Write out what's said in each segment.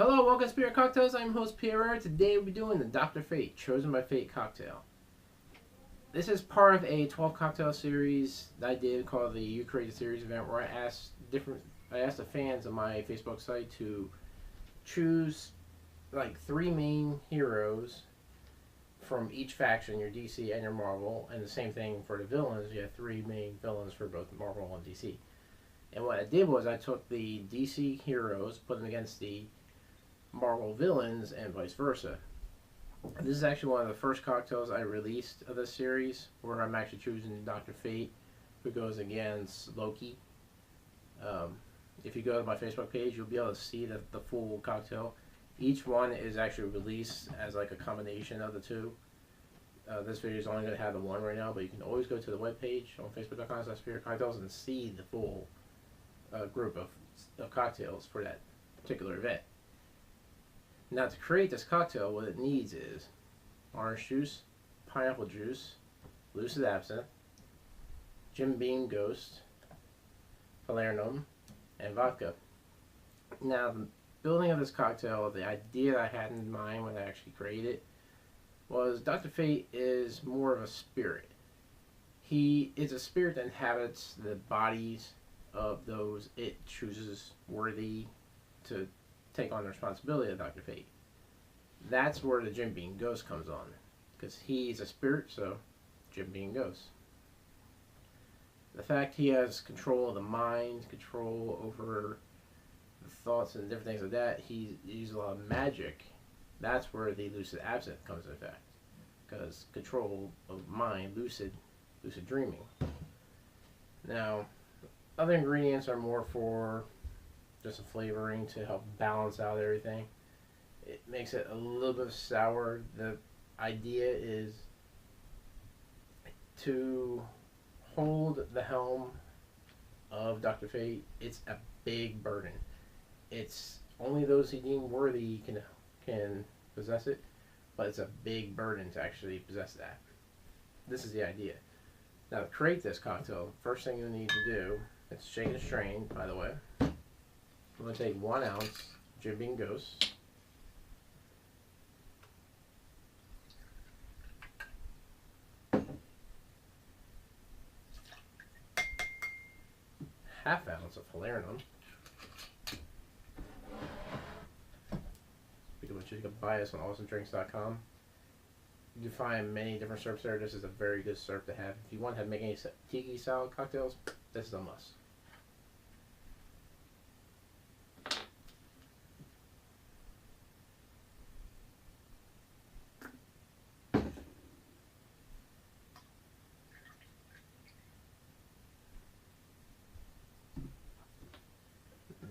Hello, welcome to Spirit Cocktails. I'm host Pierre. Today we'll be doing the Dr. Fate Chosen by Fate cocktail. This is part of a 12 cocktail series that I did called the You Create a Series event, where I asked the fans on my Facebook site to choose like 3 main heroes from each faction, your DC and your Marvel, and the same thing for the villains. You have 3 main villains for both Marvel and DC. And what I did was I took the DC heroes, put them against the Marvel villains, and vice versa. This is actually one of the first cocktails I released of this series, where I'm actually choosing Dr. Fate, who goes against Loki. If you go to my Facebook page, you'll be able to see the full cocktail. Each one is actually released as like a combination of the two. This video is only going to have the one right now, but you can always go to the webpage on facebook.com/spiritcocktails and see the full group of cocktails for that particular event. Now, to create this cocktail, what it needs is orange juice, pineapple juice, Lucid Absinthe, Jim Beam Ghost, falernum, and vodka. Now, the building of this cocktail, the idea that I had in mind when I actually created it, was Dr. Fate is more of a spirit. He is a spirit that inhabits the bodies of those it chooses worthy to take on the responsibility of Dr. Fate. That's where the Jim Beam Ghost comes on, because he's a spirit, so Jim Beam Ghost. The fact he has control of the mind, control over the thoughts and different things like that, he uses a lot of magic. That's where the Lucid Absinthe comes into effect, because control of mind, lucid dreaming. Now, other ingredients are more for just a flavoring to help balance out everything. It makes it a little bit sour. The idea is to hold the helm of Dr. Fate. It's a big burden. It's only those he deemed worthy can possess it, but it's a big burden to actually possess that. This is the idea. Now, to create this cocktail, first thing you need to do is shake and strain, by the way. I'm going to take 1 ounce Jim Beam Ghost, half ounce of falernum. Speaking of which, you can buy this on awesomedrinks.com. You can find many different syrups there. This is a very good syrup to have. If you want to make any Tiki Style cocktails, this is a must.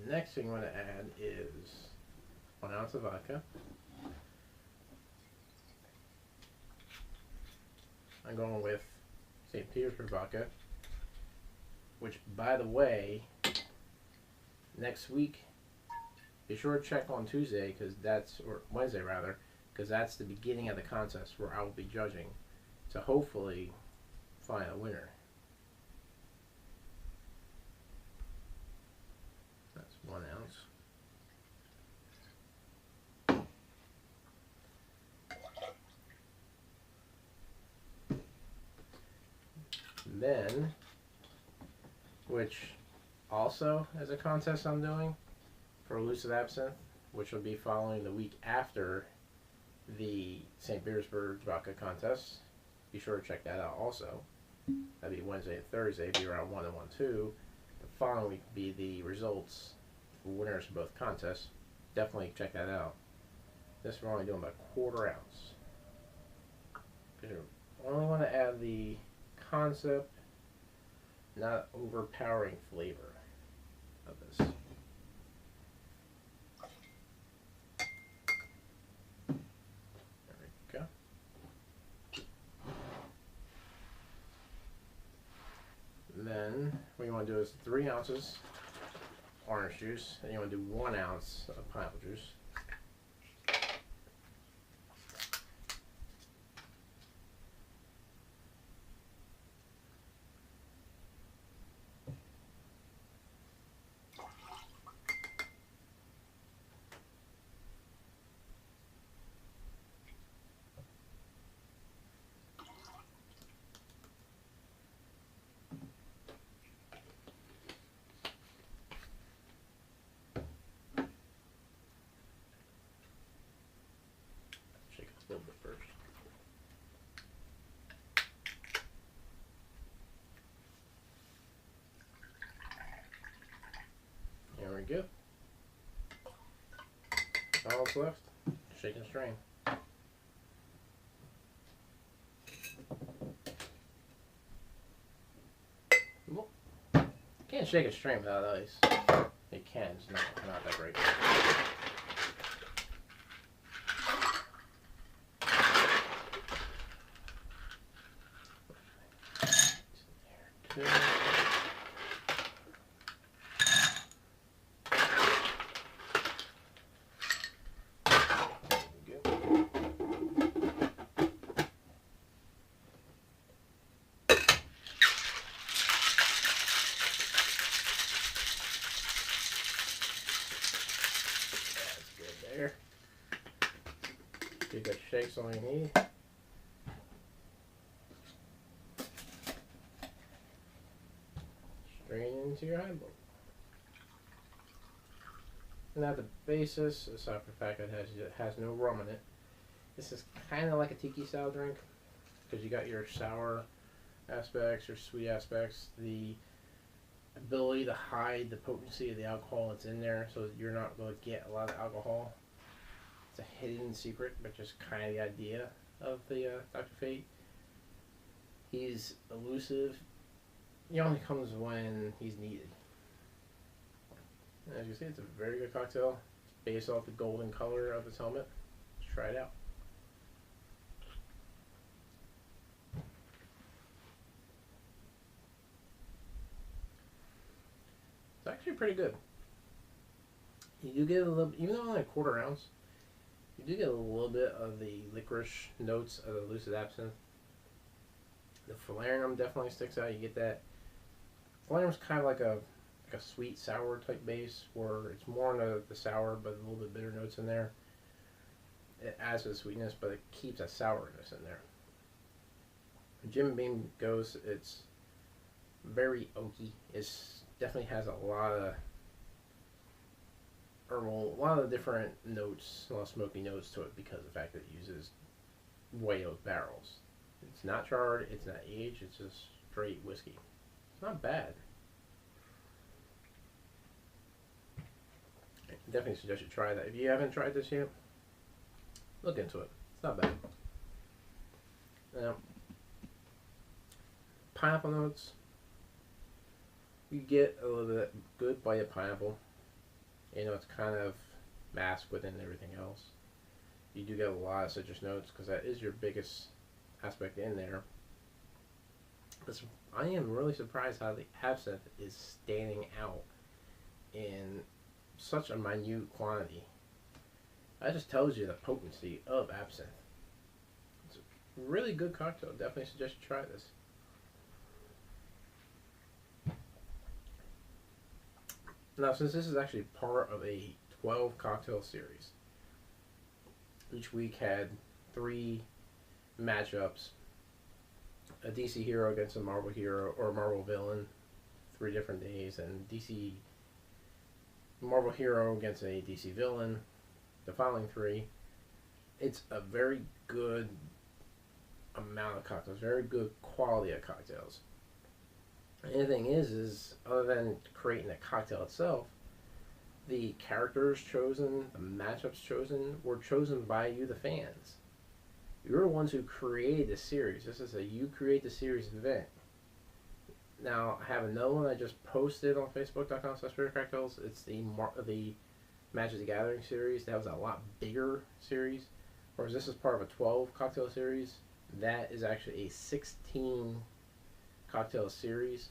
Next thing you want to add is 1 ounce of vodka. I'm going with St. Petersburg vodka, which, by the way, next week, be sure to check on Tuesday, or Wednesday rather, because that's the beginning of the contest where I will be judging to hopefully find a winner. That's 1 ounce. Then, which also is a contest I'm doing for Lucid Absinthe, which will be following the week after the St. Petersburg vodka contest. Be sure to check that out also. That'll be Wednesday and Thursday, be around 1 and 1-2. The following week will be the results for winners for both contests. Definitely check that out. This we're only doing about 1/4 ounce. Because you only want to add the concept, not overpowering flavor of this. There we go. Then what you want to do is 3 ounces orange juice, and you want to do 1 ounce of pineapple juice. All that's left, shake and strain. Well, can't shake and strain without ice. It can, it's not that great. There, too. There. Give that shakes all you need. Strain into your highball. Now the basis, aside from the fact that it has no rum in it, this is kind of like a Tiki Style drink because you got your sour aspects, your sweet aspects, the ability to hide the potency of the alcohol that's in there so that you're not going to get a lot of alcohol. It's a hidden secret, but just kind of the idea of the Dr. Fate. He's elusive. He only comes when he's needed. And as you see, it's a very good cocktail. It's based off the golden color of his helmet. Let's try it out. It's actually pretty good. You do get a little, even though only a quarter ounce, you do get a little bit of the licorice notes of the Lucid Absinthe. The falernum definitely sticks out. You get that. Falernum's kind of like a sweet sour type base, where it's more on the sour, but a little bit bitter notes in there. It adds to the sweetness, but it keeps that sourness in there. Jim Beam goes, it's very oaky. It's definitely has a lot of herbal, a lot of different notes, a lot of smoky notes to it because of the fact that it uses white oak barrels. It's not charred, it's not aged, it's just straight whiskey. It's not bad. I definitely suggest you try that. If you haven't tried this yet, look into it. It's not bad. Now, pineapple notes. You get a little bit good bite of pineapple. You know, it's kind of masked within everything else. You do get a lot of citrus notes because that is your biggest aspect in there. But I am really surprised how the absinthe is standing out in such a minute quantity. That just tells you the potency of absinthe. It's a really good cocktail. Definitely suggest you try this. Now, since this is actually part of a 12 cocktail series, each week had 3 matchups: a DC hero against a Marvel hero or a Marvel villain, 3 different days, and DC Marvel hero against a DC villain, the following 3. It's a very good amount of cocktails, very good quality of cocktails. And the thing is other than creating the cocktail itself, the characters chosen, the matchups chosen, were chosen by you, the fans. You're the ones who created the series. This is a you create the series event. Now, I have another one I just posted on Facebook.com/SpiritCocktails. It's the Magic the Gathering series. That was a lot bigger series. Whereas this is part of a 12 cocktail series. That is actually a 16 cocktail series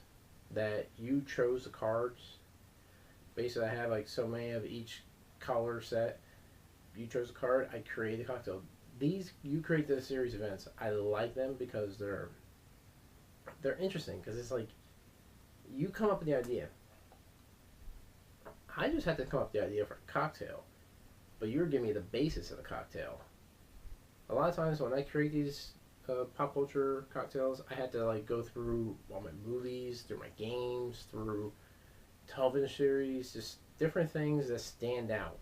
that you chose the cards. Basically, I have like so many of each color set. You chose a card, I created a cocktail. These, you create the series events. I like them because they're interesting, because it's like you come up with the idea. I just had to come up with the idea for a cocktail, but you're giving me the basis of the cocktail. A lot of times when I create these pop culture cocktails, I had to like go through all my movies, through my games, through television series, just different things that stand out.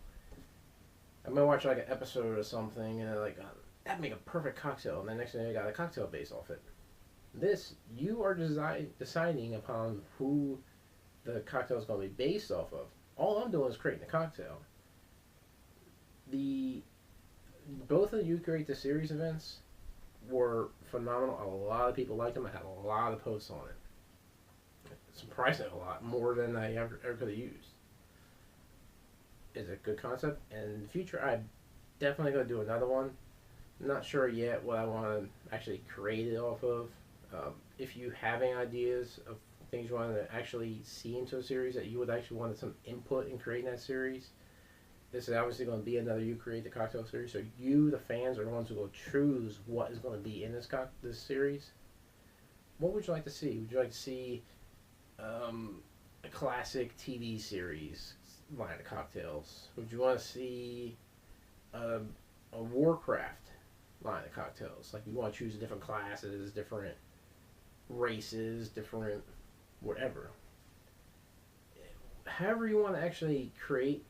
I might watch like an episode or something and like, that'd make a perfect cocktail, and the next thing I got a cocktail based off it. This, you are deciding upon who the cocktail is going to be based off of. All I'm doing is creating a cocktail. both of the You Create the Series events were phenomenal. A lot of people liked them. I had a lot of posts on it. Surprisingly, a lot more than I ever could have used. It's a good concept, and in the future, I'm definitely going to do another one. Not sure yet what I want to actually create it off of. If you have any ideas of things you want to actually see into a series that you would actually want some input in creating that series, this is obviously going to be another You Create the Cocktail series. So you, the fans, are the ones who will choose what is going to be in this series. What would you like to see? Would you like to see a classic TV series line of cocktails? Would you want to see a Warcraft line of cocktails? Like, you want to choose different classes, different races, different whatever. However you want to actually create,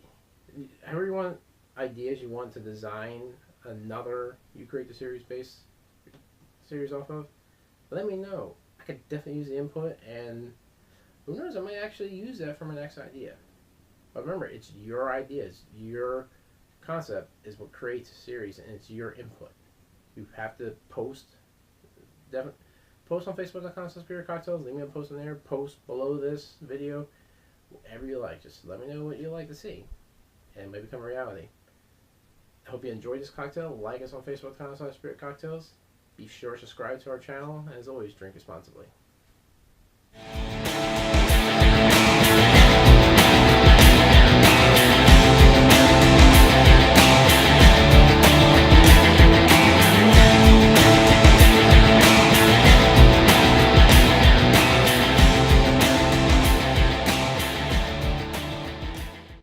however you want ideas you want to design another You Create the Series based series off of, let me know. I could definitely use the input, and who knows, I might actually use that for my next idea. But remember, it's your ideas, your concept is what creates a series, and it's your input. You have to post, definitely post on Facebook.com/SuperiorCocktails. Leave me a post in there. Post below this video, whatever you like. Just let me know what you like to see, and it may become a reality. I hope you enjoyed this cocktail. Like us on Facebook.com/SuperiorCocktails. Be sure to subscribe to our channel, and as always, drink responsibly.